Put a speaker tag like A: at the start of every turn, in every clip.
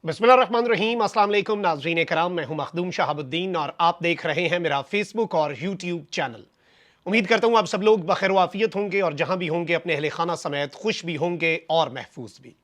A: बिस्मिल्लाहिर्रहमानिर्रहीम। अस्सलाम वालेकुम नाज़रीन कराम, मैं हूं मखदूम शहाबुद्दीन और आप देख रहे हैं मेरा फेसबुक और यूट्यूब चैनल। उम्मीद करता हूं आप सब लोग बखैर वाफियत होंगे और जहां भी होंगे अपने अहले खाना समेत खुश भी होंगे और महफूज भी।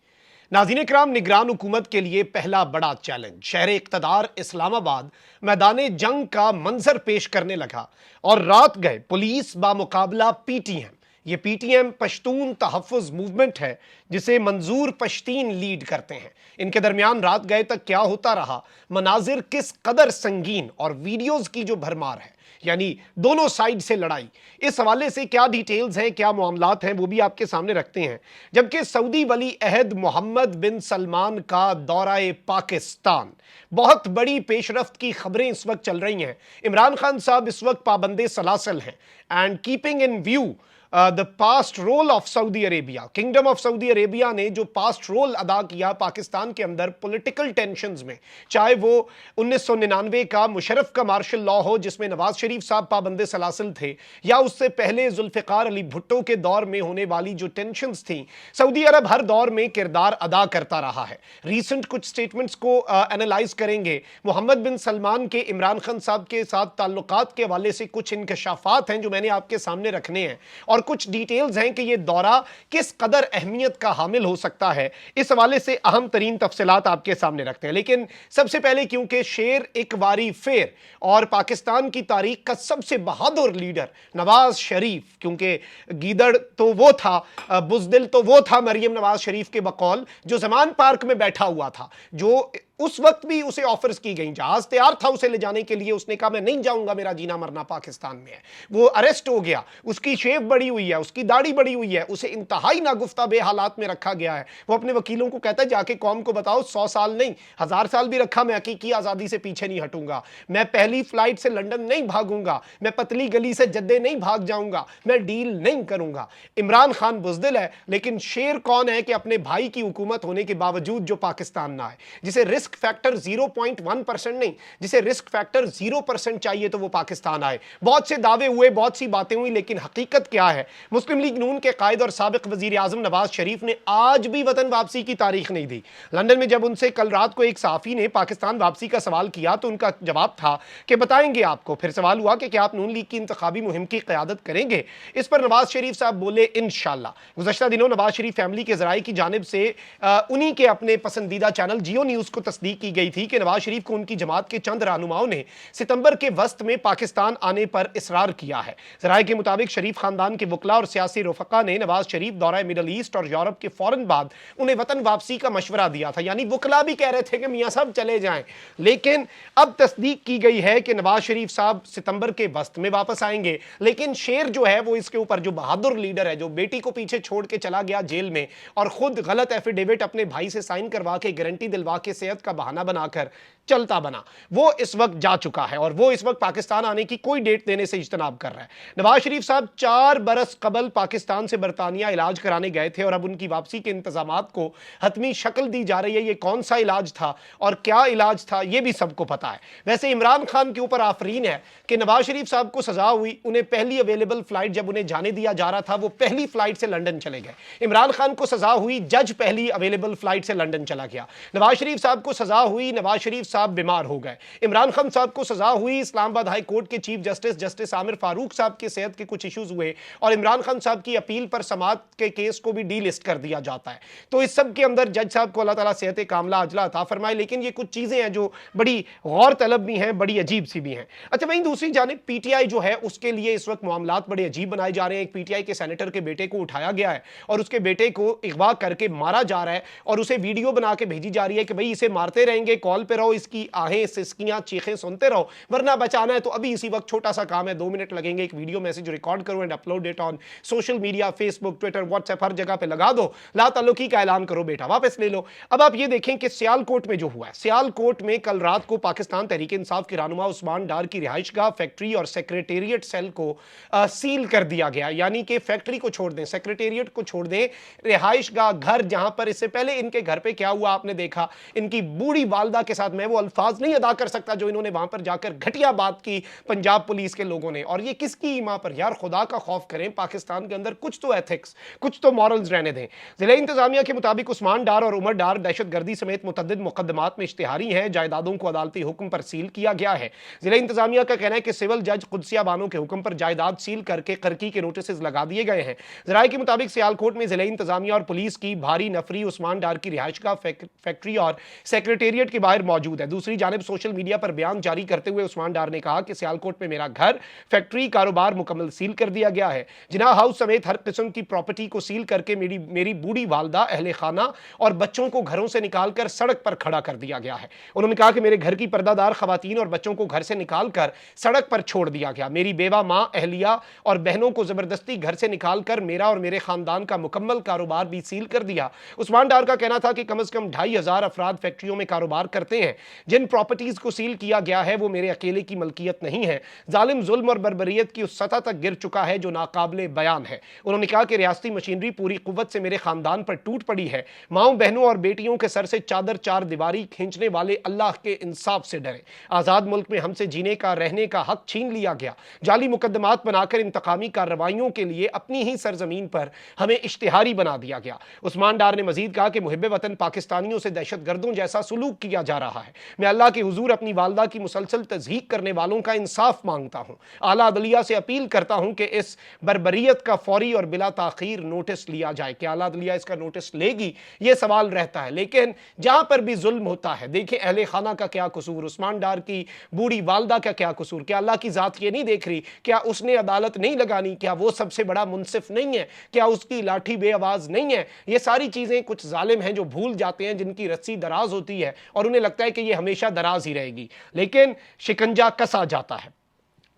A: नाज़रीन कराम, निगरान हुकूमत के लिए पहला बड़ा चैलेंज शहर इक़्तिदार इस्लामाबाद मैदान जंग का मंजर पेश करने लगा और रात गए पुलिस बामुकाबला पीटीएम। ये पीटीएम पश्तून तहफ़्फ़ुज़ मूवमेंट है जिसे मंजूर पश्तीन लीड करते हैं। इनके दरमियान रात गए तक क्या होता रहा, मनाजिर किस कदर संगीन और वीडियोस की जो भरमार है, यानी दोनों साइड से लड़ाई, इस हवाले से क्या डिटेल्स हैं, क्या मामलात हैं, वो भी आपके सामने रखते हैं। जबकि सऊदी वली अहद मोहम्मद बिन सलमान का दौरा पाकिस्तान, बहुत बड़ी पेशरफ्त की खबरें इस वक्त चल रही हैं। इमरान खान साहब इस वक्त पाबंदे सलासल हैं and keeping in view the past role of Saudi Arabia, kingdom of Saudi Arabia ने जो पास्ट रोल अदा किया पाकिस्तान के अंदर पॉलिटिकल टेंशंस में, चाहे वो 1999 का मुशर्रफ का मार्शल लॉ हो जिसमें नवाज शरीफ साहब पाबंदे सलासिल थे, या उससे पहले जुल्फिकार अली भुट्टो के दौर में होने वाली जो टेंशंस थी, सऊदी अरब हर दौर में किरदार अदा करता रहा है। रीसेंट कुछ स्टेटमेंट्स को एनालाइज करेंगे। मोहम्मद बिन सलमान के इमरान खान साहब के साथ ताल्लुकात के हवाले से कुछ इंकशाफात हैं जो मैंने आपके सामने रखने हैं और कुछ डिटेल्स हैं कि यह दौरा किस कदर अहमियत का हामिल हो सकता है। इस हवाले से अहम तरीन तफसीलात आपके सामने रखते हैं। लेकिन सबसे पहले, क्योंकि शेर एक बारी फेर और पाकिस्तान की तारीख का सबसे बहादुर लीडर नवाज शरीफ, क्योंकि गीदड़ तो वो था, बुजदिल तो वो था मरियम नवाज शरीफ के बकौल, जो जमान पार्क में बैठा हुआ था, जो उस वक्त भी उसे ऑफर्स की गई, जहाज तैयार था उसे ले जाने के लिए, उसने कहा मैं नहीं जाऊंगा, मेरा जीना मरना पाकिस्तान में है। वो अरेस्ट हो गया, उसकी शेव बड़ी हुई है, उसकी दाढ़ी बड़ी हुई है, उसे इंतहाई नागुफ्ता बे हालात में रखा गया है। वो अपने वकीलों को कहता है जाके कौम को बताओ 100 साल नहीं 1000 साल भी रखा, मैं हकीकी आजादी से पीछे नहीं हटूंगा, मैं पहली फ्लाइट से लंदन नहीं भागूंगा, मैं पतली गली से जद्दे नहीं भाग जाऊंगा, मैं डील नहीं करूंगा। इमरान खान बुजदिल है, लेकिन शेर कौन है कि अपने भाई की हुकूमत होने के बावजूद जो पाकिस्तान ना आए, जिसे रिस्क फैक्टर 0.1% नहीं, जिसे रिस्क फैक्टर 0% चाहिए तो वो पाकिस्तान आए। बहुत से दावे हुए, बहुत सी बातें हुई, लेकिन हकीकत क्या है? मुस्लिम लीग नून के कायद और साबिक वजीर आजम नवाज शरीफ ने आज भी वतन वापसी की तारीख नहीं दी। लंदन में जब उनसे कल रात को एक सहाफी ने पाकिस्तान वापसी का सवाल किया तो उनका जवाब था कि बताएंगे आपको। फिर सवाल हुआ कि क्या आप नून लीग की इंतखाबी मुहिम की क़यादत करेंगे? इस पर नवाज शरीफ साहब बोले इंशाअल्लाह। गुज़श्ता दिनों नवाज शरीफ फैमिली के ज़राए की जानिब से उन्हीं के अपने पसंदीदा चैनल जियो न्यूज़ को तस्दीक की गई थी कि नवाज शरीफ को उनकी जमात के चंद रहनुमाओं ने सितंबर के वस्त में पाकिस्तान आने पर इसरार किया है। ज़राए के मुताबिक शरीफ खानदान के वकला और सियासी रुफ़क़ा ने नवाज शरीफ दौरा मिडल ईस्ट और यूरोप के फौरन बाद उन्हें वतन वापसी का मशवरा दिया था। यानी वकला भी कह रहे थे कि मियाँ साहब चले जाएं, लेकिन अब तस्दीक की गई है कि नवाज शरीफ साहब सितंबर के वस्त में वापस आएंगे। लेकिन शेर जो है वो इसके ऊपर, जो बहादुर लीडर है, जो बेटी को पीछे छोड़ के चला गया जेल में और खुद गलत एफिडेविट अपने भाई से साइन करवा के गारंटी दिलवा के सेहत का बहाना बनाकर चलता बना, वो इस वक्त जा चुका है और वो इस वक्त पाकिस्तान आने की कोई डेट देने से इज्तनाब कर रहा है। नवाज शरीफ साहब 4 बरस कबल पाकिस्तान से बरतानिया इलाज कराने गए थे और अब उनकी वापसी के इंतजामात को हतमी शक्ल दी जा रही है। ये कौन सा इलाज था और क्या इलाज था, ये भी सबको पता है। वैसे इमरान खान के ऊपर आफरीन है कि नवाज शरीफ साहब को सजा हुई, उन्हें पहली अवेलेबल फ्लाइट जब उन्हें जाने दिया जा रहा था वो पहली फ्लाइट से लंदन चले गए। इमरान खान को सजा हुई, जज पहली अवेलेबल फ्लाइट से लंदन चला गया। नवाज शरीफ साहब को सजा हुई, नवाज शरीफ साहब बीमार हो गए। इमरान खान साहब को सजा हुई, इस्लामाबाद हाई कोर्ट के चीफ जस्टिस आमिर फारूक साहब के सेहत के कुछ इश्यूज हुए और इमरान खान साहब की अपील पर समात के केस को भी डीलिस्ट कर दिया जाता है। तो इस सब के अंदर जज साहब को अल्लाह ताला सेहत कामला अजला अता फरमाए। लेकिन ये कुछ चीजें हैं जो बड़ी गौर तलब भी हैं, बड़ी अजीब सी भी हैं। अच्छा, वहीं दूसरी जानिब पीटीआई जो है उसके लिए इस वक्त मामलात बड़े अजीब बनाए जा रहे हैं। एक पीटीआई के सेनेटर के बेटे को उठाया गया है और उसके बेटे को अगवा करके मारा जा रहा है और उसे वीडियो बना के भेजी जा रही है कि भाई इसे मारते रहेंगे, कॉल पे रहो, इसकी आहें सिसकियां चीखें सुनते रहो, वरना बचाना है तो अभी इसी वक्त छोटा सा काम है, 2 मिनट लगेंगे, एक वीडियो मैसेज रिकॉर्ड करो and upload it on social media, Facebook, Twitter, WhatsApp, हर जगह पे लगा दो, ला ताल्लुकी का ऐलान करो, बेटा वापस ले लो। अब आप ये देखें कि सियालकोट में जो हुआ है, सियालकोट में कल रात को पाकिस्तान तहरीक इंसाफ के रहनुमा उस्मान डार की रिहाइशगाह, फैक्ट्री और सेक्रेटेरिएट सेल को सील कर दिया गया। यानी कि फैक्ट्री को छोड़ दें, सेक्रेटेरिएट को छोड़ दें, रिहाइशगाह घर, जहां पर इससे पहले इनके घर पे क्या हुआ आपने देखा, इनकी बूढ़ी वालदा के साथ, मैं वो अल्फाज नहीं अदा कर सकता जो इन्होंने वहां पर जाकर घटिया बात की पंजाब पुलिस के लोगों ने। और ये किसकी ईमा पर? यार खुदा का खौफ करें, पाकिस्तान के अंदर कुछ तो एथिक्स, कुछ तो मॉरल्स रहने दें। जिला इंतजामिया के मुताबिक उस्मान डार और उमर डार दहशतगर्दी समेत मुतद्दिद मुकदमात में इश्तिहारी हैं। जायदादों को अदालती हुक्म पर सील किया गया है। जिला इंतजामिया का कहना है कि सिविल जज कुदसिया बानो के हुक्म पर जायदाद सील करके कर्की के नोटिस लगा दिए गए हैं। जराये के मुताबिक सियालकोट में जिला इंतजामिया और पुलिस की भारी नफरी उस्मान डार की रिहाइश का फैक्ट्री और सेक्रेटेरिएट के बाहर मौजूद है। दूसरी जानिब सोशल मीडिया पर बयान जारी करते हुए उस्मान डार ने कहा कि सियालकोट में मेरा घर, फैक्ट्री, कारोबार मुकम्मल सील कर दिया गया है। जिना हाउस समेत हर किस्म की प्रॉपर्टी को सील करके मेरी बूढ़ी वालदा, अहले खाना और बच्चों को घरों से निकालकर सड़क पर खड़ा कर दिया गया है। उन्होंने कहा कि मेरे घर की पर्दादार खवातीन और बच्चों को घर से निकालकर सड़क पर छोड़ दिया गया। मेरी बेवा मां, अहलिया और बहनों को जबरदस्ती घर से निकालकर मेरा और मेरे खानदान का मुकम्मल कारोबार भी सील कर दिया। उस्मान डार का कहना था कि कम से कम 2500 अफराद फैक्ट्रियों में कारोबार करते हैं। जिन प्रॉपर्टीज को सील किया गया है वो मेरे अकेले की मलकियत नहीं है। जालिम जुल्म और बर्बरियत की उस सतह तक गिर चुका है जो नाकाबिले बयान है। उन्होंने कहा कि रियासती मशीनरी पूरी कुव्वत से मेरे खानदान पर टूट पड़ी है। माओ, बहनों और बेटियों के सर से चादर चार दीवारी खींचने वाले अल्लाह के इंसाफ से डरे। आजाद मुल्क में हमसे जीने का, रहने का हक छीन लिया गया। जाली मुकदमात बनाकर इंतकामी कार्रवाइयों के लिए अपनी ही सरजमीन पर हमें इश्तिहारी बना दिया गया। उस्मान डार ने मजीद कहा कि मुहिब्बे वतन पाकिस्तानियों से दहशतगर्दों जैसा सुलूक किया जा रहा है। मैं अल्लाह के हुजूर अपनी वालदा की मुसलसल तज़हीक करने वालों का इंसाफ मांगता हूँ। आला अदलिया से अपील करता हूँ कि इस बर्बरियत का फौरी और बिला ताखीर नोटिस लिया जाए। कि आला अदलिया इसका नोटिस लेगी, यह सवाल रहता है। लेकिन जहां पर भी जुल्म होता है, देखिए अहले खाना का क्या कसूर, उस्मान डार की बूढ़ी वालदा का क्या कसूर? क्या अल्लाह की जात ये नहीं देख रही? क्या उसने अदालत नहीं लगानी? क्या वो सबसे बड़ा मुनसिफ नहीं है? क्या उसकी लाठी बेआवाज नहीं है? ये सारी चीजें कुछ जालिम हैं जो भूल जाते हैं, जिनकी रस्सी दराज होती है और उन्हें लगता है कि ये हमेशा दराज ही रहेगी, लेकिन शिकंजा कसा जाता है।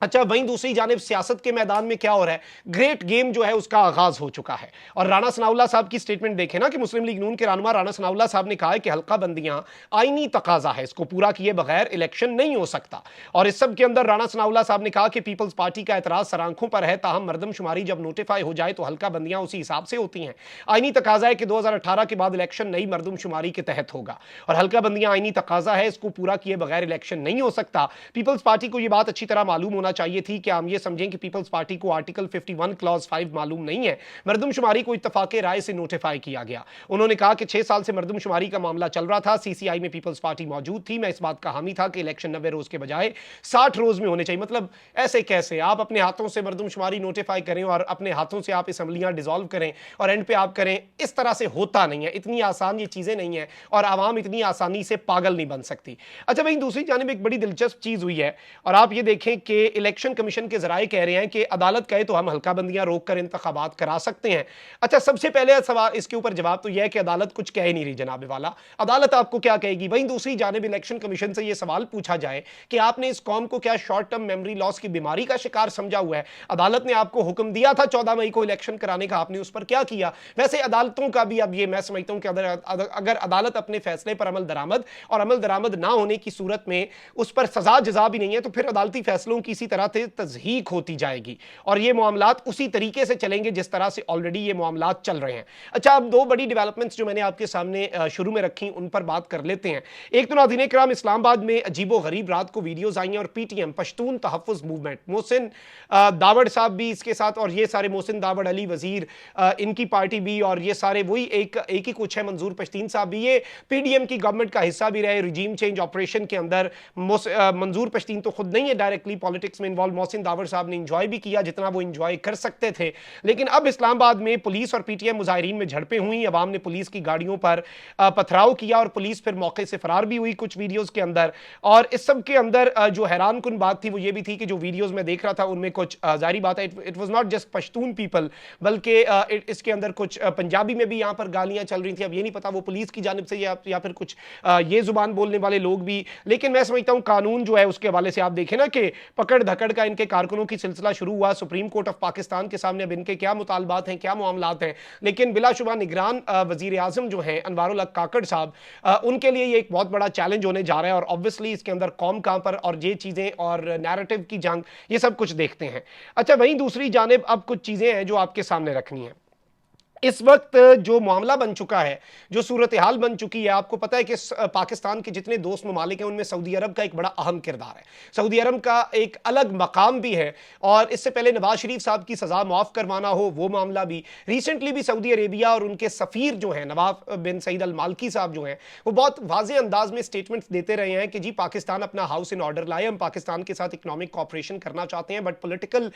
A: अच्छा, वहीं दूसरी जानिब सियासत के मैदान में क्या हो रहा है? ग्रेट गेम जो है उसका आगाज हो चुका है। और राणा सनाउल्लाह साहब की स्टेटमेंट देखें ना कि मुस्लिम लीग नून के रहनुमा राणा सनाउल्लाह साहब ने कहा है कि हल्का बंदियां आईनी तकाजा है, इसको पूरा किए बगैर इलेक्शन नहीं हो सकता। और इस सब के अंदर राणा सनाउल्लाह साहब ने कहा कि पीपल्स पार्टी का एतराज सरांखों पर है, ताहम मरदमशुमारी जब नोटिफाई हो जाए तो हल्का बंदियां उसी हिसाब से होती हैं। आईनी तकाजा है कि 2018 के बाद इलेक्शन नई मरदमशुमारी के तहत होगा और हल्का बंदियां आईनी तकाजा है, इसको पूरा किए बगैर इलेक्शन नहीं हो सकता। पीपल्स पार्टी को यह बात अच्छी तरह मालूम होना चाहिए थी कि हम ये समझें कि पीपल्स पार्टी को आर्टिकल 51 क्लॉज 5 मालूम नहीं है। मरदमशुमारी को इत्तफाक राय से नोटिफाई किया गया। उन्होंने कहा कि 6 साल से मरदमशुमारी का मामला चल रहा था, सीसीआई में पीपल्स पार्टी मौजूद थी। मैं इस बात का हामी था कि इलेक्शन 90 रोज के बजाय 60 रोज में होने चाहिए। मतलब ऐसे कैसे आप अपने हाथों से मरदमशुमारी नोटिफाई करें और अपने हाथों से आप असम्बलियां डिसॉल्व करें और एंड पे आप करें? इस तरह से होता नहीं है। इतनी आसान ये चीजें नहीं है और आवाम इतनी आसानी से पागल नहीं बन सकती। अच्छा, वहीं दूसरी जानिब एक बड़ी दिलचस्प चीज हुई है और आप ये देखें कि इलेक्शन कमीशन के जराए कह रहे हैं कि अदालत कहे तो हम हल्का बंदियां रोक कर इंतखाबात करा सकते हैं। अच्छा, सबसे पहले सवाल इसके ऊपर जवाब तो यह है कि अदालत कुछ कह ही नहीं रही जनाब वाला। अदालत आपको क्या कहेगी? वहीं दूसरी जानिब इलेक्शन कमीशन से यह सवाल पूछा जाए कि आपने इस कौम को क्या शॉर्ट टर्म मेमोरी लॉस की बीमारी का शिकार समझा हुआ है? अदालत ने आपको हुक्म दिया था 14 मई को इलेक्शन कराने का, आपने उस पर क्या किया? वैसे अदालतों का भी अब ये मैं समझता हूं कि अगर अदालत अपने फैसले पर अमल दरामद और अमल दरामद ना होने की सूरत में उस पर सजा जजा भी नहीं है तो फिर अदालती फैसलों की इसी तरह से तज़हीक होती जाएगी और ये मामलात उसी तरीके से चलेंगे जिस तरह से ऑलरेडी ये मामलात चल रहे हैं। अच्छा, अब दो बड़ी डेवलपमेंट्स जो मैंने आपके सामने शुरू में रखी उन पर बात कर लेते हैं। एक तो नाज़रीन इकराम, इस्लामाबाद में अजीबो गरीब रात को वीडियोज आई हैं और पीटीएम पश्तून तहफ़्फ़ुज़ मूवमेंट, मोहसिन दावड़ साहब भी इसके साथ और ये सारे मोहसिन दावड़, अली वजीर, इनकी पार्टी भी और ये सारे वही एक ही कुछ है, मंजूर पश्तीन साहब भी ये पीडीएम की गवर्नमेंट का हिस्सा भी रहे। रिजीम चेंज ऑपरेशन के अंदर मंजूर पश्तीन तो खुद नहीं है डायरेक्टली पॉलिटिक्स में इन्वॉल्व, मोहसिन दावड़ साहब ने इंजॉय भी किया जितना वो इंजॉय कर सकते थे। लेकिन अब इस्लामाबाद में पुलिस और पीटीएम मुजाहिरीन में झड़पें हुई, अवाम ने पुलिस की गाड़ियों पर पथराव किया और पुलिस फिर मौके से फरार भी हुई कुछ वीडियोस के अंदर। और इस सब के अंदर जो हैरान कुन बात थी वो ये भी थी कि जो वीडियोस में देख रहा था उनमें कुछ जारी बात है, it was not just Pashtun people बल्कि इसके अंदर कुछ पंजाबी में भी यहां पर गालियां चल रही थी। अब ये नहीं पता वो पुलिस की जानिब से या फिर कुछ ये जुबान बोलने वाले लोग भी। लेकिन मैं समझता हूं कानून जो है उसके हवाले से आप देखें ना कि पकड़ धकड़ का इनके कारकुनों की सिलसिला शुरू हुआ सुप्रीम कोर्ट ऑफ पाकिस्तान के सामने। अब इनके क्या मुतालबात हैं, क्या मामलात हैं, लेकिन बिलाशुबा निगरान वजीर आजम जो हैं अनवारुल हक काकड़ साहब, उनके लिए ये एक बहुत बड़ा चैलेंज होने जा रहा है और ऑब्वियसली इसके अंदर कौम कहां पर और ये चीजें और नैरेटिव की जंग ये सब कुछ देखते हैं। अच्छा, वहीं दूसरी जानिब अब कुछ चीजें हैं जो आपके सामने रखनी है। इस वक्त जो मामला बन चुका है, जो सूरत हाल बन चुकी है, आपको पता है कि पाकिस्तान के जितने दोस्त ममालिक हैं उनमें सऊदी अरब का एक बड़ा अहम किरदार है। सऊदी अरब का एक अलग मकाम भी है, और इससे पहले नवाज शरीफ साहब की सजा माफ करवाना हो वो मामला भी, रिसेंटली भी सऊदी अरेबिया और उनके सफीर जो हैं नवाफ बिन सईद अल मालकी साहब जो हैं, वो बहुत वाज़ेह अंदाज में स्टेटमेंट्स देते रहे हैं कि जी पाकिस्तान अपना हाउस इन ऑर्डर लाए, हम पाकिस्तान के साथ इकोनॉमिक कॉपरेशन करना चाहते हैं, बट पोलिटिकल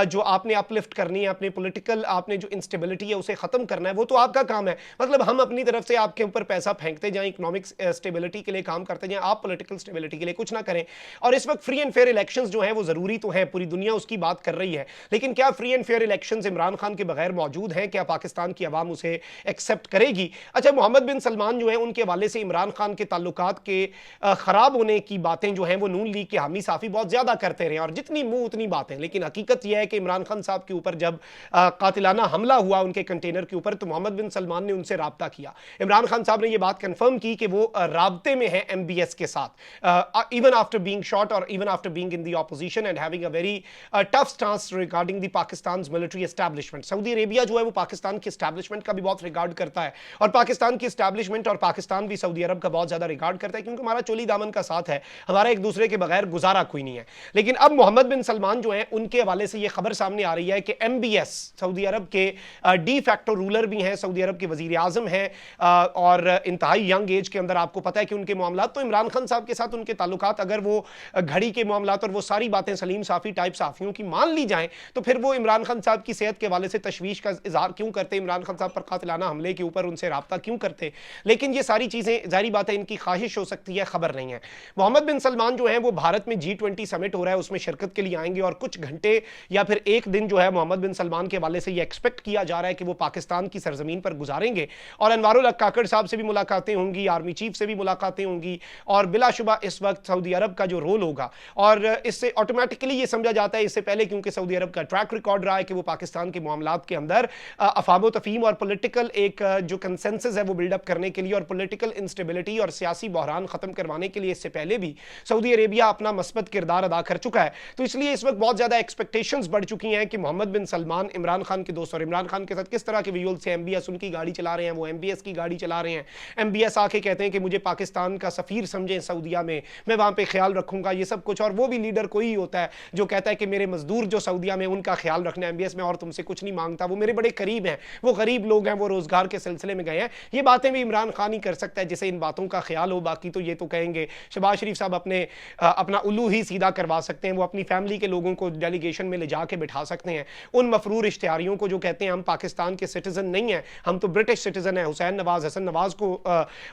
A: जो आपने अपलिफ्ट करनी है, अपने पोलिटिकल आपने जो इंस्टेबिलिटी है उसे खत्म करना है, वो तो आपका काम है। मतलब हम अपनी तरफ से आपके ऊपर पैसा फेंकते जाएं, इकोनॉमिक स्टेबिलिटी के लिए काम करते जाएं, आप पॉलिटिकल स्टेबिलिटी के लिए कुछ ना करें। और इस वक्त फ्री एंड फेयर इलेक्शंस जो हैं वो जरूरी तो है, पूरी दुनिया उसकी बात कर रही है, लेकिन क्या free and fair elections Imran Khan के बगैर मौजूद हैं? क्या पाकिस्तान की आवाम उसे एक्सेप्ट करेगी? अच्छा, मोहम्मद बिन सलमान जो है उनके हवाले से इमरान खान के ताल्लुकात के खराब होने की बातें जो हैं वो नून लीग के हामी साफी बहुत ज्यादा करते रहे, और जितनी मुंह उतनी बातें, लेकिन हकीकत यह है कि इमरान खान साहब के ऊपर जब कातिलाना हमला हुआ उनके कंटेनर के ऊपर, तो मोहम्मद बिन सलमान ने उनसे राब्ता किया। इमरान खान साहब ने यह बात कंफर्म की कि वो राब्ते में है एमबीएस के साथ, इवन आफ्टर बीइंग शॉट और even after being in the opposition and having a very tough stance regarding the Pakistan military establishment. Saudi Arabia जो है वो पाकिस्तान की एस्टैब्लिशमेंट का भी बहुत रिगार्ड करता है, और पाकिस्तान की एस्टैब्लिशमेंट और पाकिस्तान भी सऊदी अरब का बहुत ज्यादा रिगार्ड करता है, क्योंकि हमारा चोली दामन का साथ है, हमारा एक दूसरे के बगैर गुजारा कोई नहीं है। लेकिन अब मोहम्मद बिन सलमान जो है उनके हवाले से यह खबर सामने आ रही है कि एमबीएस सऊदी अरब के डी फैक्टो रूलर भी हैं, सऊदी अरब के वजीर आजम हैं, और इंतहाई यंग एज के अंदर, आपको पता है कि उनके मामलात तो इमरान खान साहब के साथ उनके ताल्लुकात, अगर वो घड़ी के मामलात और वो सारी बातें सलीम साफी टाइप साफियों की मान ली जाएं, तो फिर वो इमरान खान साहब की सेहत के हवाले से तशवीश का इजहार क्यों करते, इमरान खान साहब पर कातिलाना हमले के ऊपर उनसे राब्ता क्यों करते? लेकिन ये सारी चीजें जाहिर बात है इनकी ख्वाहिश हो सकती है, खबर नहीं है। मोहम्मद बिन सलमान जो है वो भारत में G20 समिट हो रहा है उसमें शिरकत के लिए आएंगे, और कुछ घंटे या फिर एक दिन जो है मोहम्मद बिन सलमान के हवाले से ये एक्सपेक्ट किया जा रहा है कि वो पाकिस्तान की सरजमीन पर गुजारेंगे, और अनवारुल हक काकड़ साहब से भी मुलाकातें होंगी, आर्मी चीफ से भी मुलाकातें होंगी, और बिलाशुबा इस वक्त सऊदी अरब का जो रोल होगा, और इससे ऑटोमेटिकली ये समझा जाता है इससे पहले, क्योंकि सऊदी अरब का ट्रैक रिकॉर्ड रहा है कि वो पाकिस्तान के मामलात के अंदर अफाम तफहीम और पॉलिटिकल एक जो कंसेंसस है वो बिल्डअप करने के लिए, और पॉलिटिकल इंस्टेबिलिटी और सियासी बहरान खत्म करवाने के लिए इससे पहले भी सऊदी अरेबिया अपना मस्बत किरदार अदा कर चुका है। तो इसलिए इस वक्त बहुत ज्यादा एक्सपेक्टेशंस बढ़ चुकी हैं कि मोहम्मद बिन सलमान इमरान खान के दोस्त, और इमरान खान के साथ किस तरह के विजुअल से एमबीएस उनकी गाड़ी चला रहे हैं, वो एमबीएस की गाड़ी चला रहे हैं, एमबीएस आके कहते हैं कि मुझे पाकिस्तान का सफीर समझें सऊदिया में, मैं वहां पे ख्याल रखूंगा, ये सब कुछ। और वो भी लीडर कोई ही होता है जो कहता है कि मेरे मजदूर जो सऊदिया में उनका ख्याल रखना एमबीएस में, और तुमसे कुछ नहीं मांगता, वो मेरे बड़े करीब हैं, वो गरीब लोग हैं, वो रोजगार के सिलसिले में गए हैं। ये बातें भी इमरान खान ही कर सकता है जिसे इन बातों का ख्याल हो, बाकी तो ये तो कहेंगे शहबाज शरीफ साहब अपना उल्लू ही सीधा करवा सकते हैं, वो अपनी फैमिली के लोगों को डेलीगेशन में ले जाके बिठा सकते हैं, उन मफरूर इश्तिहारियों को जो कहते हैं हम पाकिस्तान के सिटीजन नहीं है, हम तो ब्रिटिश सिटीजन है, हुसैन नवाज, हसन नवाज को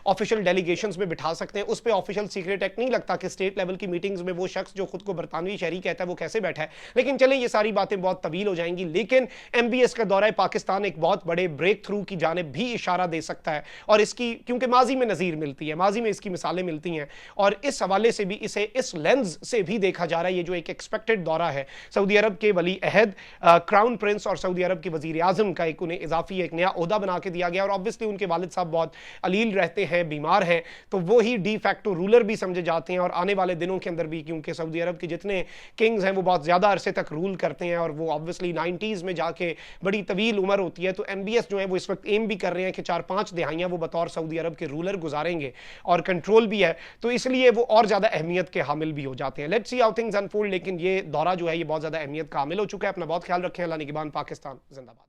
A: ऑफिशियल डेलीगेशंस में बिठा सकते हैं। उस पर ऑफिशियल सीक्रेट एक्ट नहीं लगता कि स्टेट लेवल की मीटिंग्स में वो शख्स जो खुद को बरतानवी शहरी कहता है वो कैसे बैठा है। लेकिन चले ये सारी बातें बहुत तवील हो जाएंगी, लेकिन एमबीएस का दौरा पाकिस्तान एक बहुत बड़े ब्रेक थ्रू की जानिब भी इशारा दे सकता है, और इसकी क्योंकि माजी में नजीर मिलती है, माजी में इसकी मिसालें मिलती हैं, और इस हवाले से भी इसे इस लेंस से भी देखा जा रहा है। ये जो एक एक्सपेक्टेड दौरा है सऊदी अरब के वली अहद क्राउन प्रिंस और सऊदी अरब के वजीर आजम का, एक उन्हें इजाफी एक नया ओहदा बना के दिया गया, और ऑब्वियसली उनके वालिद साहब बहुत अलील रहते हैं, बीमार हैं, तो वो ही डी फैक्टो रूलर भी समझे जाते हैं, और आने वाले दिनों के अंदर भी, क्योंकि सऊदी अरब के जितने किंग्स हैं वो बहुत ज़्यादा अरसे तक रूल करते हैं, और वो ऑब्वियसली 90s में जाके बड़ी तवील उम्र होती है, तो एमबीएस जो है वो इस वक्त एम भी कर रहे हैं कि 4-5 दिहाइयाँ वो बतौर सऊदी अरब के रूलर गुजारेंगे, और कंट्रोल भी है, तो इसलिए वो और ज़्यादा अहमियत के हामिल भी हो जाते हैं। Let's see how things unfold, लेकिन ये दौरा जो है ये बहुत ज़्यादा अहमियत का हामिल हो चुका है। अपना बहुत ख्याल रखें। अल्लाह निगहबान। पाकिस्तान जिंदाबाद।